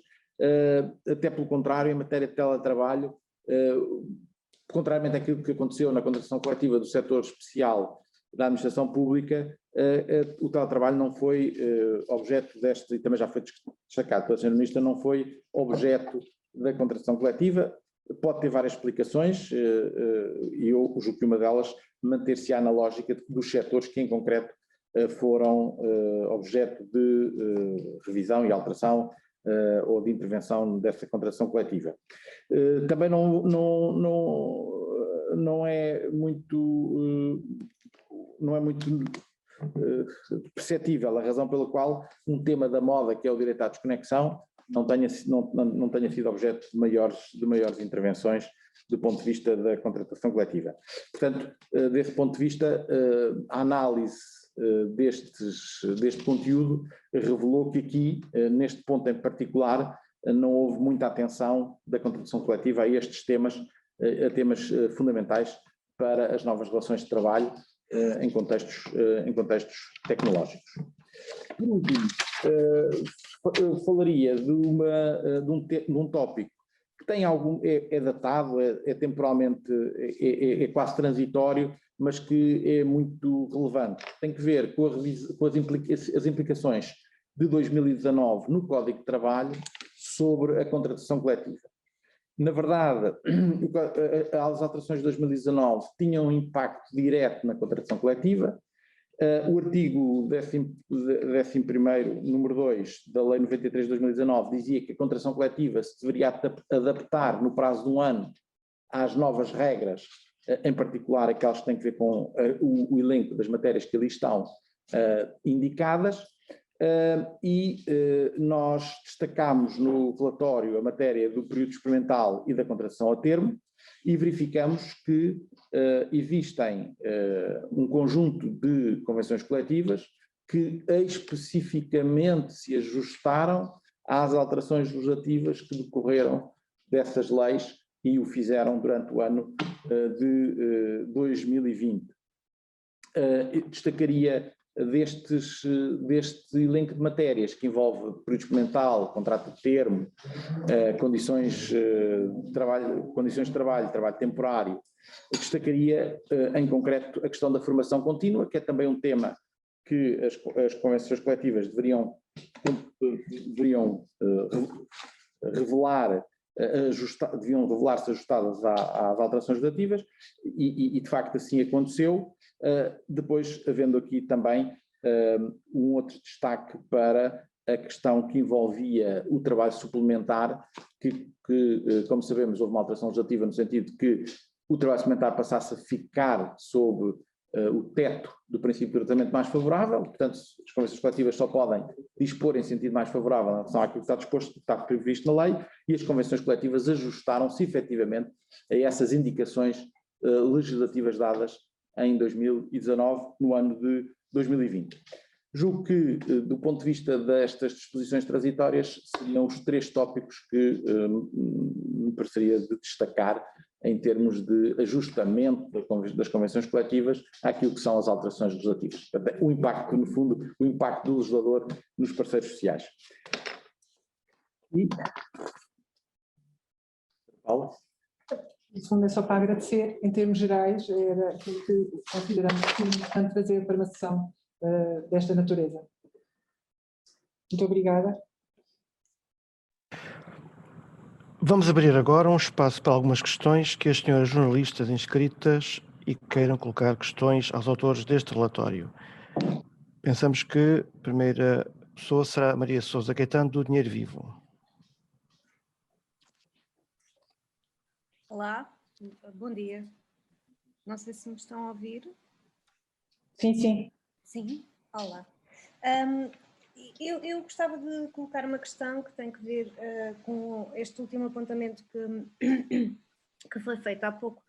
até pelo contrário, em matéria de teletrabalho, contrariamente àquilo que aconteceu na contratação coletiva do setor especial da administração pública, o teletrabalho não foi objeto deste, e também já foi destacado pela Sra. Ministra, não foi objeto da contratação coletiva. Pode ter várias explicações, e eu julgo que uma delas manter-se-á na lógica dos setores que em concreto foram objeto de revisão e alteração ou de intervenção dessa contratação coletiva. Também não é muito perceptível a razão pela qual um tema da moda, que é o direito à desconexão, não tenha sido objeto de maiores intervenções do ponto de vista da contratação coletiva. Portanto, desse ponto de vista, a análise deste conteúdo revelou que aqui, neste ponto em particular, não houve muita atenção da contratação coletiva a estes temas, a temas fundamentais para as novas relações de trabalho em contextos tecnológicos. Por último, falaria de um tópico que tem é datado, é temporalmente, é quase transitório, mas que é muito relevante. Tem que ver com as implicações de 2019 no Código de Trabalho sobre a contratação coletiva. Na verdade, as alterações de 2019 tinham um impacto direto na contratação coletiva. O artigo 11º, número 2 da Lei 93 de 2019 dizia que a contratação coletiva se deveria adaptar no prazo de um ano às novas regras, em particular aquelas que têm que ver com o elenco das matérias que ali estão indicadas. Nós destacámos no relatório a matéria do período experimental e da contratação a termo e verificamos que existem um conjunto de convenções coletivas que especificamente se ajustaram às alterações legislativas que decorreram dessas leis e o fizeram durante o ano de 2020. Destacaria deste elenco de matérias que envolve período experimental, contrato de termo, condições de trabalho, trabalho temporário. Destacaria em concreto a questão da formação contínua, que é também um tema que as convenções coletivas deveriam deviam revelar-se ajustadas às alterações legislativas e de facto assim aconteceu. Depois, havendo aqui também um outro destaque para a questão que envolvia o trabalho suplementar, que como sabemos, houve uma alteração legislativa no sentido de que o trabalho suplementar passasse a ficar sob o teto do princípio do tratamento mais favorável, portanto, as convenções coletivas só podem dispor em sentido mais favorável em relação àquilo que está previsto na lei, e as convenções coletivas ajustaram-se efetivamente a essas indicações legislativas dadas em 2019, no ano de 2020. Julgo que, do ponto de vista destas disposições transitórias, seriam os três tópicos que me pareceria de destacar em termos de ajustamento das convenções coletivas àquilo que são as alterações legislativas. O impacto, no fundo, o impacto do legislador nos parceiros sociais. E... Paula? No fundo, é só para agradecer, em termos gerais, era aquilo que consideramos importante trazer para uma sessão desta natureza. Muito obrigada. Vamos abrir agora um espaço para algumas questões que as senhoras jornalistas inscritas e que queiram colocar questões aos autores deste relatório. Pensamos que a primeira pessoa será Maria Sousa Caetano, do Dinheiro Vivo. Olá, bom dia. Não sei se me estão a ouvir. Sim, sim. Sim, olá. Eu gostava de colocar uma questão que tem que ver com este último apontamento que foi feito há pouco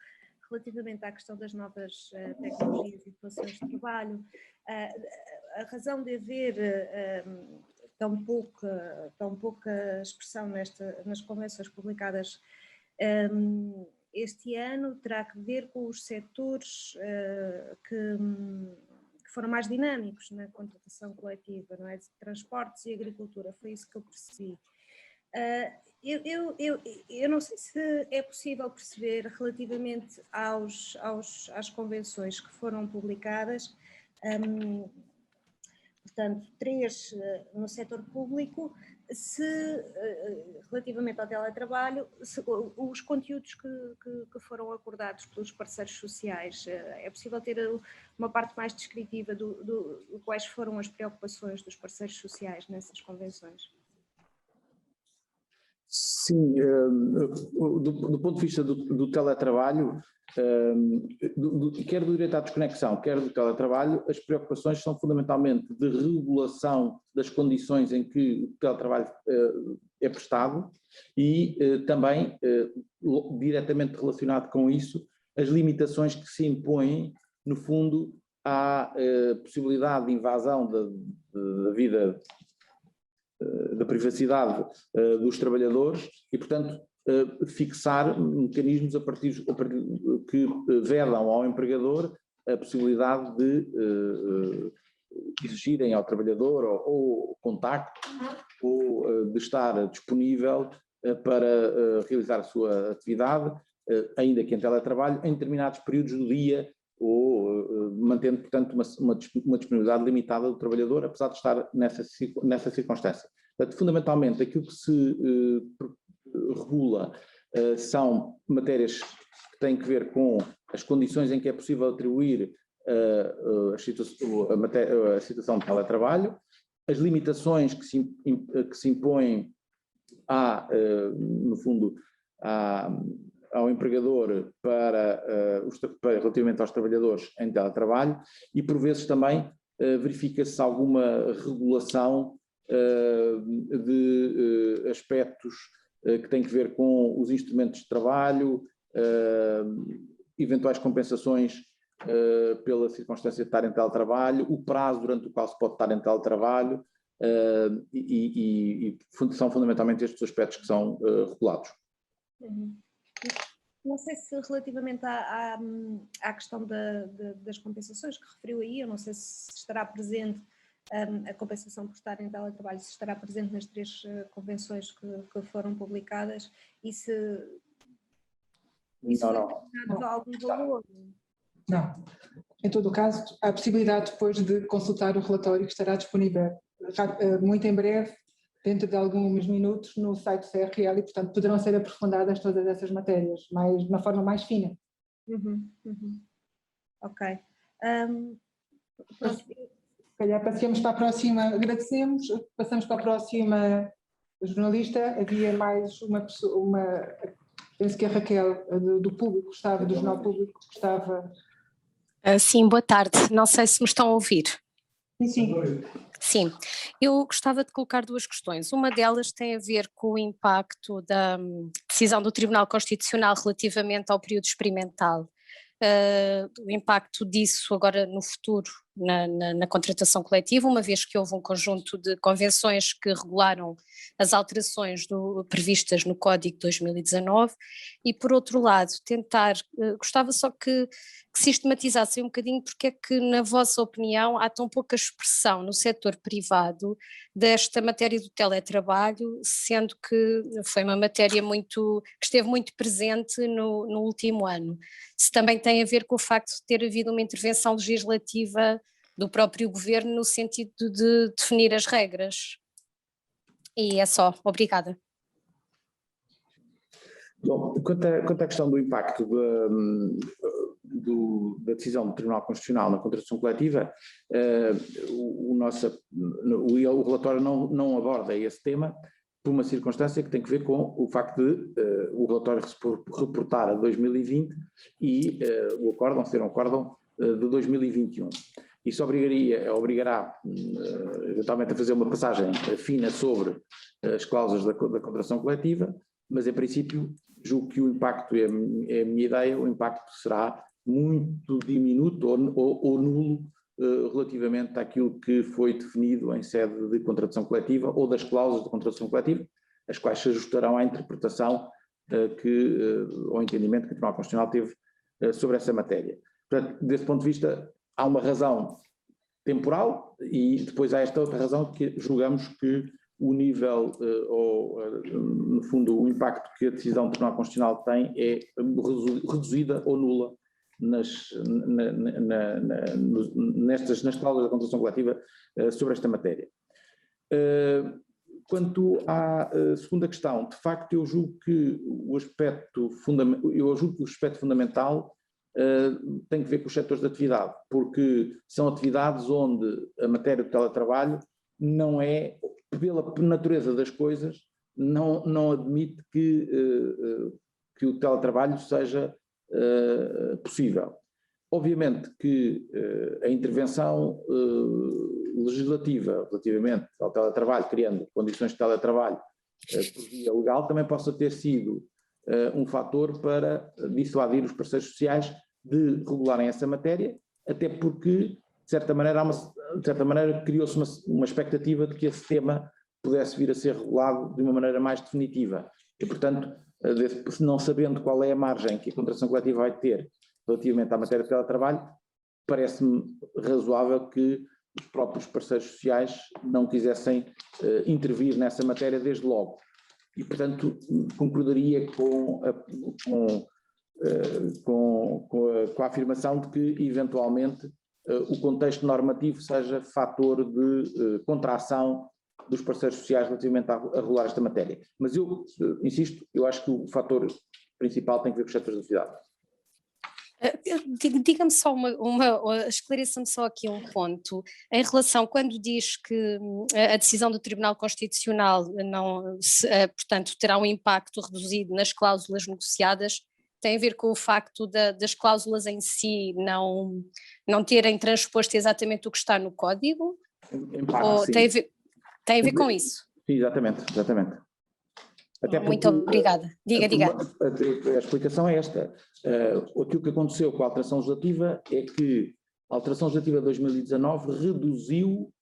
relativamente à questão das novas tecnologias e relações de trabalho. A razão de haver tão pouca expressão nas convenções publicadas este ano terá que ver com os setores que foram mais dinâmicos na contratação coletiva, não é? De transportes e agricultura, foi isso que eu percebi. Eu não sei se é possível perceber relativamente às convenções que foram publicadas, portanto, 3 no setor público, se relativamente ao teletrabalho, os conteúdos que foram acordados pelos parceiros sociais, é possível ter uma parte mais descritiva do quais foram as preocupações dos parceiros sociais nessas convenções? Sim, do ponto de vista do teletrabalho, quer do direito à desconexão, quer do teletrabalho, as preocupações são fundamentalmente de regulação das condições em que o teletrabalho é prestado e também, diretamente relacionado com isso, as limitações que se impõem, no fundo, à possibilidade de invasão da vida, da privacidade dos trabalhadores e, portanto, fixar mecanismos a partir que vedam ao empregador a possibilidade de exigirem ao trabalhador ou contacto ou de estar disponível para realizar a sua atividade, ainda que em teletrabalho, em determinados períodos do dia ou mantendo, portanto, uma disponibilidade limitada do trabalhador, apesar de estar nessa circunstância. Portanto, fundamentalmente, aquilo que se regula são matérias que têm que ver com as condições em que é possível atribuir a situação de teletrabalho, as limitações que se impõem no fundo, ao empregador relativamente aos trabalhadores em teletrabalho e, por vezes, também verifica-se alguma regulação de aspectos que têm que ver com os instrumentos de trabalho, eventuais compensações pela circunstância de estar em teletrabalho, o prazo durante o qual se pode estar em teletrabalho, e são fundamentalmente estes aspectos que são regulados. Não sei se relativamente à questão das compensações que referiu aí, eu não sei se estará presente a compensação por estar em teletrabalho, se estará presente nas 3 convenções que foram publicadas e se isso foi destinado a algum valor. Não. Em todo o caso, há a possibilidade depois de consultar o relatório que estará disponível muito em breve, dentro de alguns minutos, no site do CRL e, portanto, poderão ser aprofundadas todas essas matérias, mas de uma forma mais fina. Ok. Se calhar passamos para a próxima, agradecemos, passamos para a próxima jornalista. Havia mais uma pessoa, penso que a Raquel, do público, do Jornal Público, estava... Sim, boa tarde. Não sei se me estão a ouvir. Sim. Sim, eu gostava de colocar 2 questões. Uma delas tem a ver com o impacto da decisão do Tribunal Constitucional relativamente ao período experimental. O impacto disso agora no futuro na contratação coletiva, uma vez que houve um conjunto de convenções que regularam as alterações previstas no Código de 2019 e, por outro lado, gostava só que que sistematizassem um bocadinho porque é que, na vossa opinião, há tão pouca expressão no setor privado desta matéria do teletrabalho, sendo que foi uma matéria que esteve muito presente no último ano. Se também tem a ver com o facto de ter havido uma intervenção legislativa do próprio governo no sentido de definir as regras. E é só. Obrigada. Bom, quanto à questão do impacto da decisão do Tribunal Constitucional na contratação coletiva, o relatório não aborda esse tema por uma circunstância que tem que ver com o facto de o relatório reportar a 2020 e o acórdão ser um acórdão de 2021. Isso obrigará eventualmente a fazer uma passagem fina sobre as cláusulas da contratação coletiva, mas em princípio julgo que o impacto, é a minha ideia, o impacto será muito diminuto ou nulo relativamente àquilo que foi definido em sede de contratação coletiva ou das cláusulas de contratação coletiva, as quais se ajustarão à interpretação ao entendimento que o Tribunal Constitucional teve sobre essa matéria. Portanto, desse ponto de vista, há uma razão temporal e depois há esta outra razão que julgamos que o nível, no fundo, o impacto que a decisão do Tribunal Constitucional tem é reduzida ou nula nas cláusulas da contratação coletiva sobre esta matéria. Quanto à segunda questão, de facto eu julgo que o aspecto fundamental tem que ver com os setores de atividade, porque são atividades onde a matéria do teletrabalho não é, pela natureza das coisas, não admite que o teletrabalho seja possível. Obviamente que a intervenção legislativa relativamente ao teletrabalho, criando condições de teletrabalho por via legal, também possa ter sido um fator para dissuadir os parceiros sociais de regularem essa matéria, até porque, de certa maneira criou-se uma expectativa de que esse tema pudesse vir a ser regulado de uma maneira mais definitiva. E, portanto, não sabendo qual é a margem que a contratação coletiva vai ter relativamente à matéria de teletrabalho, parece-me razoável que os próprios parceiros sociais não quisessem intervir nessa matéria desde logo. E, portanto, concordaria com a afirmação de que, eventualmente, o contexto normativo seja fator de contração dos parceiros sociais relativamente a regular esta matéria. Mas eu insisto, eu acho que o fator principal tem que ver com os setores de atividade. Diga-me só esclareça-me só aqui um ponto, em relação, quando diz que a decisão do Tribunal Constitucional portanto, terá um impacto reduzido nas cláusulas negociadas, tem a ver com o facto das cláusulas em si não terem transposto exatamente o que está no Código? Ou tem a ver com isso? Sim, exatamente. Até muito obrigada. Diga. A explicação é esta. Aquilo que aconteceu com a alteração legislativa é que a alteração legislativa de 2019 reduziu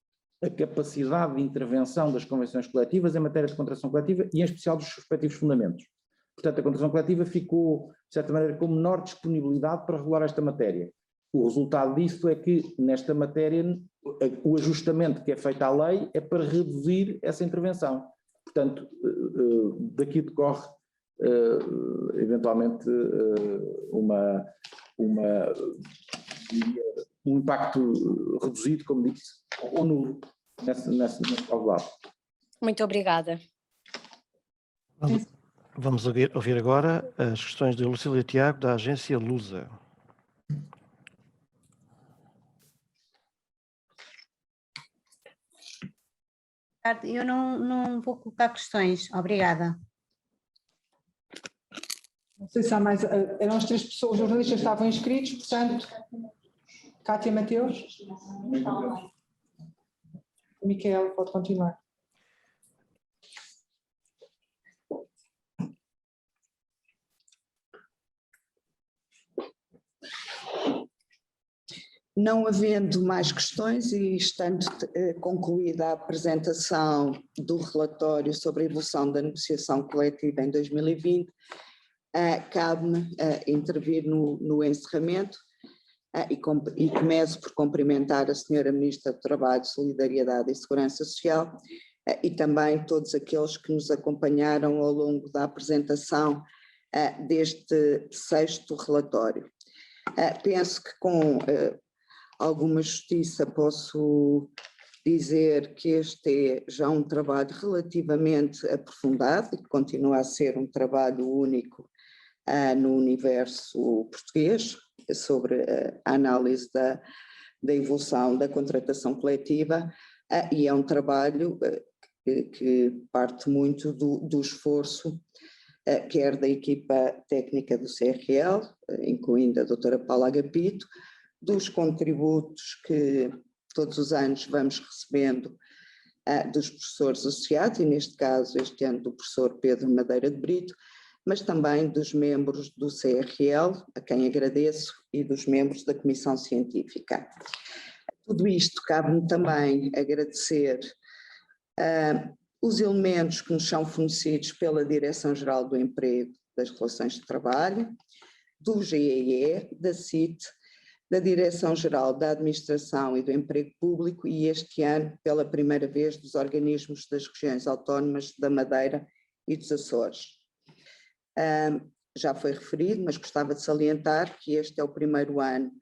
a capacidade de intervenção das convenções coletivas em matéria de contratação coletiva e em especial dos respectivos fundamentos. Portanto, a contratação coletiva ficou, de certa maneira, com menor disponibilidade para regular esta matéria. O resultado disso é que, nesta matéria, o ajustamento que é feito à lei é para reduzir essa intervenção. Portanto, daqui decorre, eventualmente, um impacto reduzido, como disse, ou nulo, nesse calculado. Muito obrigada. Vamos ouvir agora as questões de Lucília Tiago, da agência Lusa. Eu não vou colocar questões, obrigada. Não sei se há mais, eram as 3 pessoas, os jornalistas estavam inscritos, portanto, Cátia Mateus. O Miquel pode continuar. Não havendo mais questões e estando concluída a apresentação do relatório sobre a evolução da negociação coletiva em 2020, cabe-me intervir no encerramento, E começo por cumprimentar a Senhora Ministra do Trabalho, Solidariedade e Segurança Social e também todos aqueles que nos acompanharam ao longo da apresentação deste 6º relatório. Penso que com alguma justiça posso dizer que este é já um trabalho relativamente aprofundado e que continua a ser um trabalho único no universo português sobre a análise da evolução da contratação coletiva e é um trabalho que parte muito do esforço quer da equipa técnica do CRL, incluindo a doutora Paula Agapito, dos contributos que todos os anos vamos recebendo dos professores associados, e neste caso este ano do professor Pedro Madeira de Brito, mas também dos membros do CRL, a quem agradeço, e dos membros da Comissão Científica. Tudo isto cabe-me também agradecer os elementos que nos são fornecidos pela Direção-Geral do Emprego, das Relações de Trabalho, do GEE, da CIT, da Direção-Geral da Administração e do Emprego Público e este ano, pela primeira vez, dos organismos das regiões autónomas da Madeira e dos Açores. Já foi referido, mas gostava de salientar que este é o primeiro ano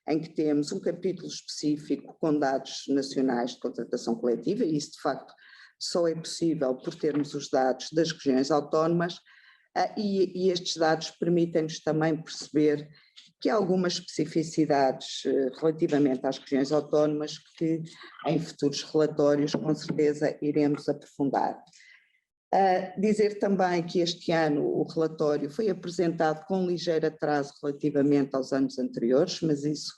em que temos um capítulo específico com dados nacionais de contratação coletiva e isso de facto só é possível por termos os dados das regiões autónomas e estes dados permitem-nos também perceber que há algumas especificidades relativamente às regiões autónomas que em futuros relatórios com certeza iremos aprofundar. Dizer também que este ano o relatório foi apresentado com ligeiro atraso relativamente aos anos anteriores, mas isso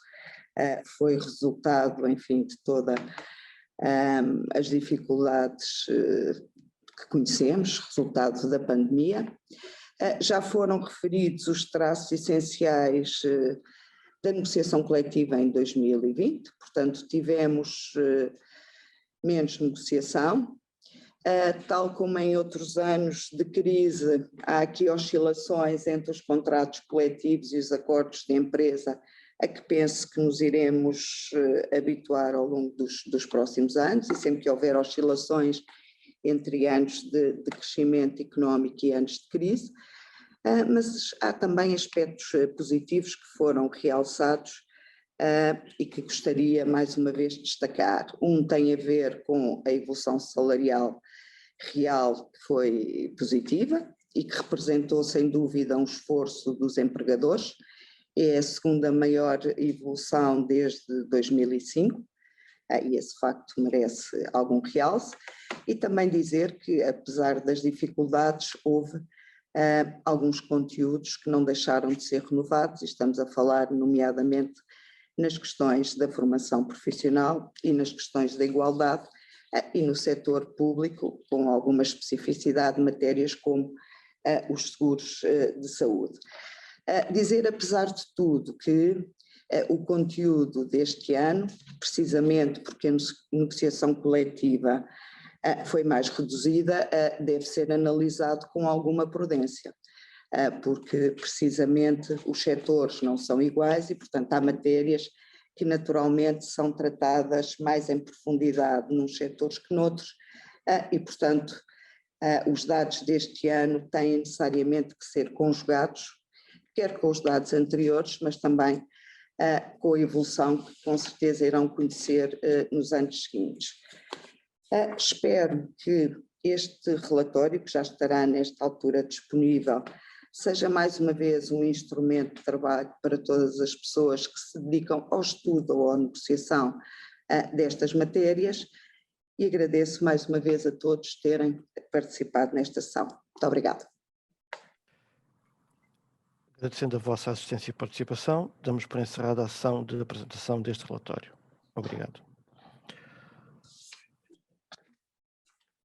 foi resultado, enfim, de todas as dificuldades que conhecemos, resultado da pandemia. Já foram referidos os traços essenciais da negociação coletiva em 2020, portanto tivemos menos negociação. Tal como em outros anos de crise, há aqui oscilações entre os contratos coletivos e os acordos de empresa, a que penso que nos iremos habituar ao longo dos próximos anos, e sempre que houver oscilações entre anos de crescimento económico e anos de crise, mas há também aspectos positivos que foram realçados e que gostaria mais uma vez de destacar. Um tem a ver com a evolução salarial real que foi positiva e que representou sem dúvida um esforço dos empregadores, é a segunda maior evolução desde 2005 e esse facto merece algum realce e também dizer que apesar das dificuldades houve alguns conteúdos que não deixaram de ser renovados e estamos a falar nomeadamente nas questões da formação profissional e nas questões da igualdade e no setor público, com alguma especificidade de matérias como os seguros de saúde. Dizer, apesar de tudo, que o conteúdo deste ano, precisamente porque a negociação coletiva foi mais reduzida, deve ser analisado com alguma prudência. Porque precisamente os setores não são iguais e, portanto, há matérias que naturalmente são tratadas mais em profundidade nos setores que noutros e, portanto, os dados deste ano têm necessariamente que ser conjugados, quer com os dados anteriores, mas também com a evolução que com certeza irão conhecer nos anos seguintes. Espero que este relatório, que já estará nesta altura disponível, seja mais uma vez um instrumento de trabalho para todas as pessoas que se dedicam ao estudo ou à negociação destas matérias e agradeço mais uma vez a todos terem participado nesta sessão. Muito obrigada. Agradecendo a vossa assistência e participação, damos por encerrada a sessão de apresentação deste relatório. Obrigado.